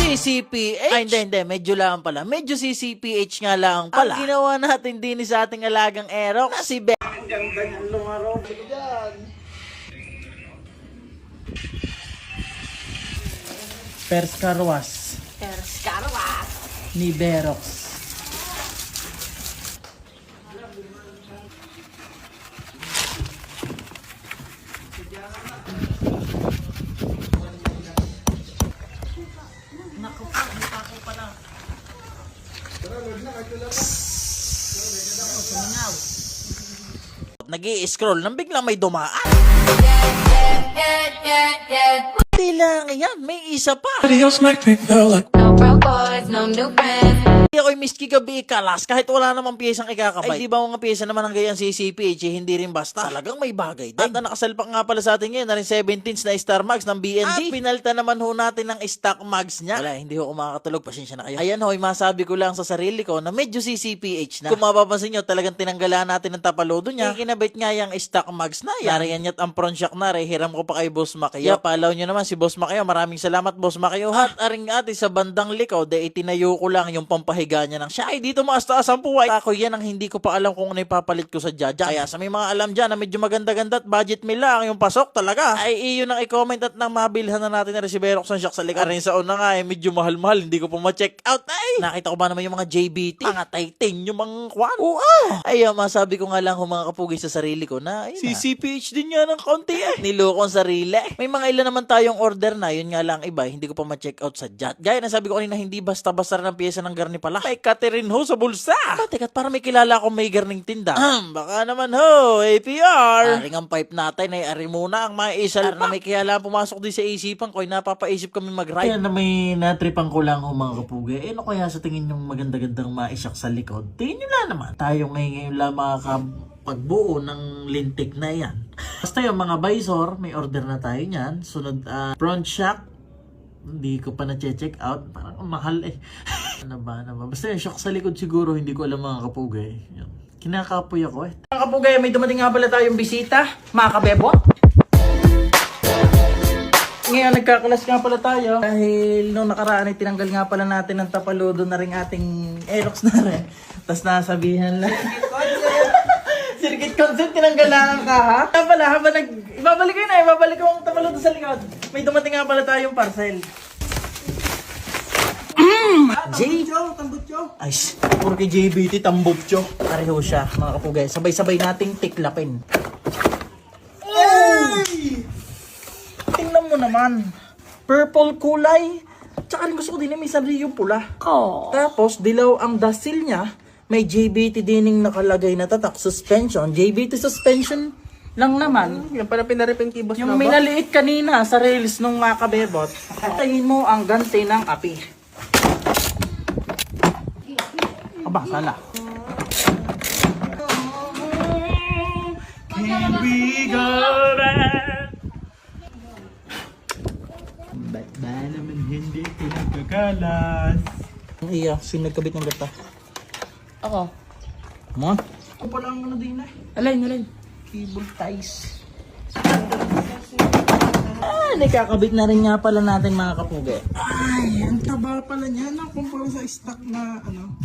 CCPH? Ay, hindi. Medyo lang pala. Medyo CCPH nga lang pala. Ang ginawa natin din sa ating alagang Aerox na si Be. Ang ganda niyang lumaro dyan. Perskarwas ni Berox. Nag-i-scroll nang biglang may dumaan. Hindi lang yan, may isa pa. No broke boys, no new friends. Hindi ako'y miski gabi ikalas kahit wala namang piyesang ikakabay. Ay di ba mga piyesa naman ang gayang CCPH hindi rin basta. Talagang may bagay din. At ang nakasalpak nga pala sa atin ngayon na rin 17s na Star Mags ng BND. At pinalta naman ho natin ng stock mags niya. Wala, hindi ho kumakatulog. Pasensya na kayo. Ayan ho, masabi ko lang sa sarili ko na medyo CCPH na. Kung mapapansin nyo, talagang tinanggalan natin ng tapalodo niya. Kinabit nga yung stock mags na yan. Nariyan niya't ang front shock na rin. Hiram ko pa kay Boss Maceo. Palaw nyo naman si Boss Maceo. Maraming salamat Boss Maceo. At aring ate sa bandang likod, itinayo ko lang yung pampahiga niya ng siya. Ay, dito maas-taas ang puway. Ako yan ang hindi ko pa alam kung ano ipapalit ko sa Jaja. Kaya sa may mga alam dyan na medyo maganda-ganda at budget me lang yung pasok talaga. Ay, iyon ang i-comment at nang mabilhan na natin na Berox ng shock sa likod. Rin sa una nga, medyo mahal-mahal. Hindi ko pa ma-check out. Ay, nakita ko ba naman yung mga JBT? Mga Titan, yung mga kwan. Ay, masabi ko nga lang mga kapugi sa sarili ko na, CCPH din nga ng konti eh. Nilokong sarili. May mga ilan naman tayong order na, yun nga lang iba, hindi ko pa ma-check out sa Jat. Gaya na sabi ko kanina, hindi basta-basta ng pyesa ng garni pala. May Catherine ho sa bulsa. Teka, para may kilala akong may garning tinda. Baka naman ho, APR. Aring ang pipe natin ay ari muna ang maisal na may kilala pumasok din sa isipan ko, ay napapaisip kami mag-ride. Kaya na may natripan ko lang mga kapugi. Ano kaya sa tingin yung maganda-gandang maisak sa likod? Tingin nyo na naman. Tayo ngayon lang makakapagbuo ng lintik na yan. Basta yung mga visor, may order na tayo niyan. Sunod, front shock. Hindi ko pa na-check out. Parang mahal eh. Ano ba? Basta yung shock sa likod siguro, hindi ko alam mga kapugay. Yan. Kinakapoy ako eh. Mga kapugay, may dumating nga pala tayong bisita. Mga kabebo. Ngayon, nagkakalas nga pala tayo. Dahil nung nakaraan ay tinanggal nga pala natin ng tapalodo na rin ating Aerox na rin. Tapos nasabihan lang. Circuit consent, tinanggal lang ka ha? Kaya pala, habang ibabalik ko yun na, ibabalik ko ang tapalodo sa likod. May dumating nga pala tayong parcel. Tambutyo. Ay, puro kay JBT, tambutyo. Pareho siya, mga kapugay. Sabay-sabay nating tiklapin. Ay! Tingnan mo naman. Purple kulay. Tsaka rin gusto ko din may sabli yung pula. Tapos, dilaw ang dasil niya. May JBT dining nakalagay na tatak. Suspension. JBT suspension lang naman. Yung pala pinaripin kay Boss Yung may naliit kanina sa rails nung mga kabebot. Patayin mo ang ganti ng api. Aba, sala. Can we go back? Ba't ba naman hindi pinagkakalas? Ang iya, sino nagkabit ng gata? Ako. Come on. Ako pala ang ano din eh. Alay. Cable ties. Nakakabit na rin nga pala natin mga kapugi. Ay, ang taba pala niya. Nakumpara sa stock na ano.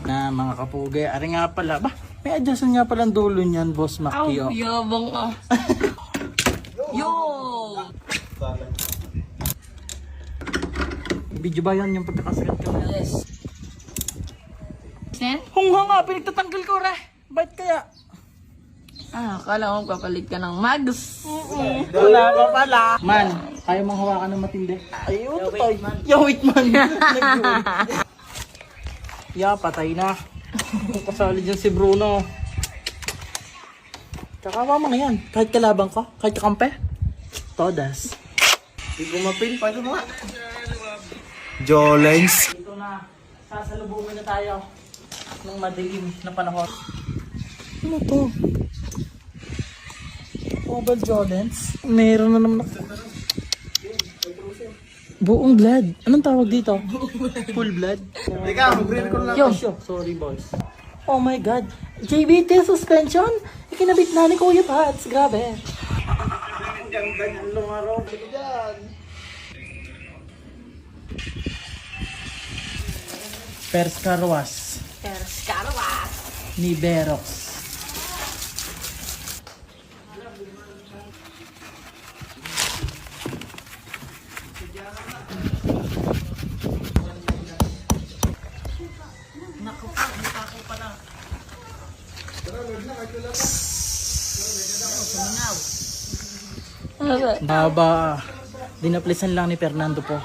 Na mga kapugi. Ari nga pala. Ba, may adjustment nga pala ang dulo niyan, Boss Macchio. Yabang ah. Yo! Video ba yan yung pagkakasagat ka? Yes. Sen? Hungha nga, pinagtatanggal ko ra. Ba't kaya? Akala ko papalit ka ng mags. Wala pa pala. Man, kaya mong hawakan ng matindi. Ayun, totoy. Yawit man. Patay na. Kasali dyan si Bruno. Kakawa mo na yan. Kahit kalabang ka, kahit kakampe. Todas. Hindi ko mapin. Paano mo? Jolens. Ito na. Sasalubungin na tayo ng madilim na panahon. Ano to? Mobile Jolens? Meron na naman ako. Buong blood. Anong tawag dito? Full blood? Teka, mag-green ko lang. Yo. Sorry boys. Oh my god. JBT suspension? Kinabit na ni Kuya Pats, grabe. Ang ganda niyang lumaro dyan. Pers Carwas ni Berox. Baba. Dinaplisan lang ni Fernando po.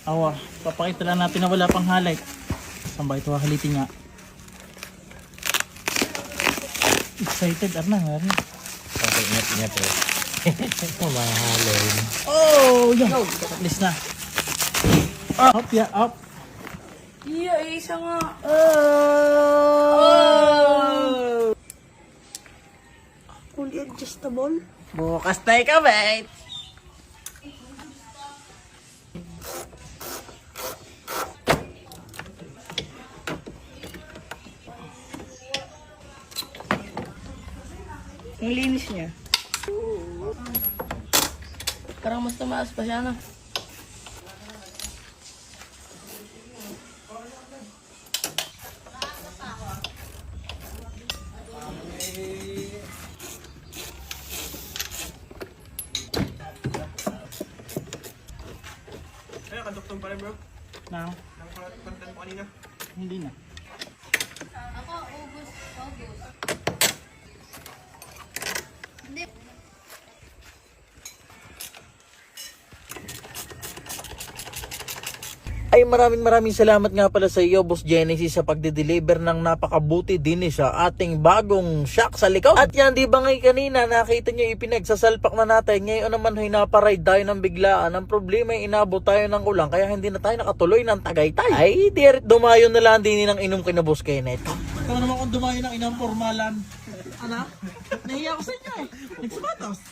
Awa, papakita lang natin na wala pang highlight. Saan ba ito hahalitin nga? Excited, Arna, Arna. Okay, ingat eh. Mahalin. Oh, yan. Please na. Up, yeah, up. Iya, isa nga. Oh! Fully adjustable. Bukas tayo ka, mate. Ang linis niya. Parang mas tumaas pa siya na. Ay, kanduktong pa rin bro. Na, Nakakantan mo kanina. hindi na. Ay maraming salamat nga pala sa iyo Boss Genesis sa pagde-deliver ng napakabuti din sa ating bagong shock sa likod. At yan di ba ngay kanina nakita nyo ipinagsasalpak na natin, ngayon naman ay naparide tayo ng biglaan. Ang problema ay inabot tayo ng ulan kaya hindi na tayo nakatuloy ng Tagaytay. Ay diret dumayo na lang din ng inom kay na Boss Kenneth. Ikaw naman kung dumayo ng inang formalan. Ano? Nahiya ko sa inyo eh. Nagsapatos.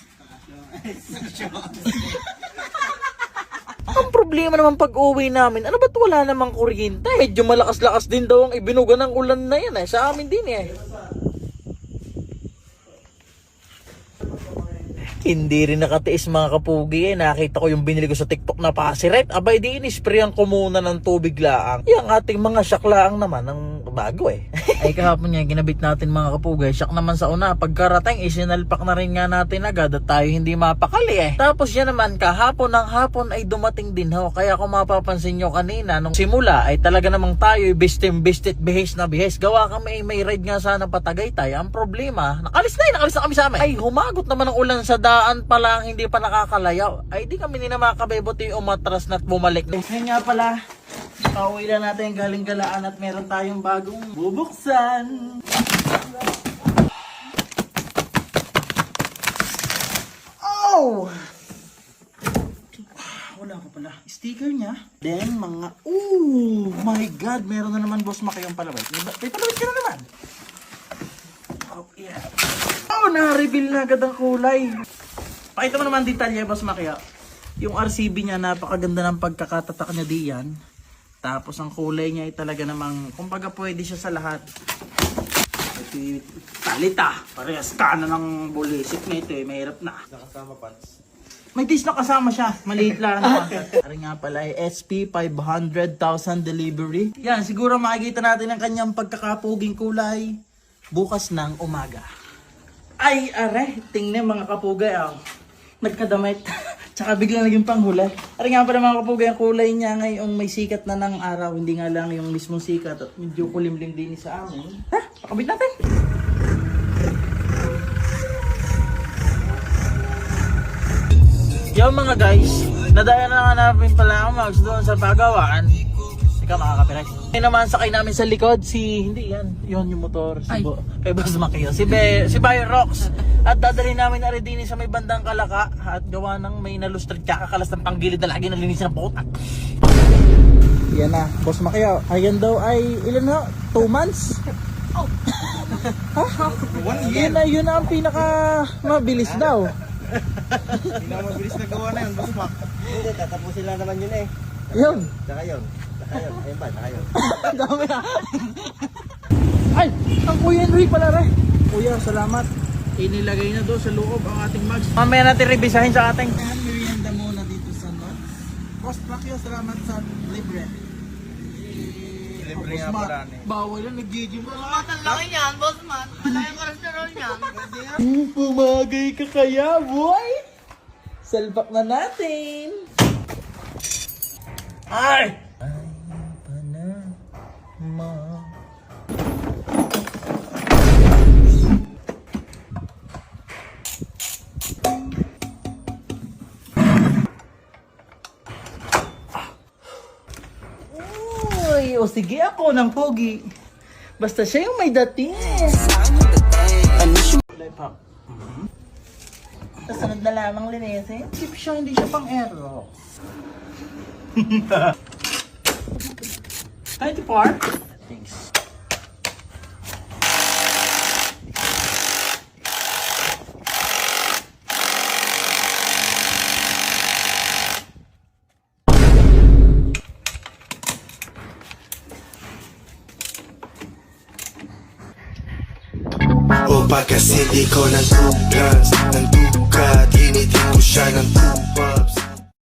Ang problema naman pag uwi namin, ano ba't wala namang kuryente? Medyo malakas-lakas din daw ang ibinuga ng ulan na yan eh. Sa amin din eh. Hindi rin nakatiis mga kapugi eh. Nakita ko yung binili ko sa TikTok na pasiret. Abay di inisprayan ko muna ng tubig laang. Yung ating mga shock laang naman ng bago eh. Ay kahapon nga ginabit natin mga kapugi. Shock naman sa una. Pagkarating isinalpak na rin nga natin agad at tayo hindi mapakali eh. Tapos yan naman kahapon ng hapon ay dumating din ho. Kaya kung mapapansin nyo kanina nung simula ay talaga namang tayo bistim-bistit bihis na bihis. Gawa kami may ride nga sana patagaytay. Ang problema nakalis na kami sa amin. Ay humagot naman ang ulan sa daan pa lang, hindi pa nakakalayaw. Ay di kami ni na makabebot yung umatras na't bumalik. Ngayon nga pala, pauwi lang natin galing galaan at meron tayong bagong bubuksan. Oh! Wala pa pala. Sticker niya. Then mga, oh my God, meron na naman Boss Maki yung palawit. May palawit ka na naman. Oh yeah. Oh, na-reveal na agad ang kulay. Pakita mo naman detalye, Boss Makia. Yung RCB niya, napakaganda ng pagkakatatak niya diyan. Tapos ang kulay niya ay talaga namang, kumbaga pwede siya sa lahat. Ito talita. Parehas ka na ng bulisik na ito eh. Mahirap na. Nakasama pants. May taste na kasama siya. Maliit lang naman. Ari nga pala ay SP 500,000 delivery. Yan, siguro makikita natin ang kanyang pagkakapuging kulay bukas ng umaga. Ay, are, tingnan mga kapugay, oh. Nagkadamit. Tsaka biglang naging panghula. Ari nga pala mga kapugay, ang kulay niya ngayong may sikat na ng araw. Hindi nga lang yung mismong sikat at medyo kulimlim din sa amin. Ha? Pakabit natin. Yo mga guys, nadaya na nga namin pala ang Mags doon sa pagawaan. Ikaw makakapiray. Ngayon naman sakay namin sa likod hindi yan, yun yung motor, kay Boss Makio, si Bayo Rox. At dadalhin namin na rin din sa may bandang Kalaka at gawa ng may nalustrad kakakalas ng panggilid na lagi nalinisin ng putak. Yan na, Boss Makio, ayan daw ay ilan na? 2 months? Oh. Ha? 1 year. Yun na ang pinaka mabilis daw. Hindi na mabilis na gawa na yun, Boss Mac. Hindi, tatapusin lang naman yun eh. Yun. Saka yun. Saka yun. Ayun ba? Saka yun. Dami na. Ay, ang Kuya Enrique pala rin. Kuya, salamat. Inilagay na doon sa loob ang ating mags. Mamaya natin revisahin sa ating. Ayan, merienda muna dito sa North. Boss Pacquiao, salamat sa libre. Libre nga pala. Bawal yan, nag-gigim mo. Pumagay ka kaya, boy? Salpak na natin. Ay! Uy, o sige ako ng pogi. Basta siya yung may dating. Pop. Kasunod na lamang linisin. Sip siya, hindi siya pang aero. Hi, Tipar. Thanks. O pagkasindi ko ng tugas, ng dukat, initin ko siya ng tupa.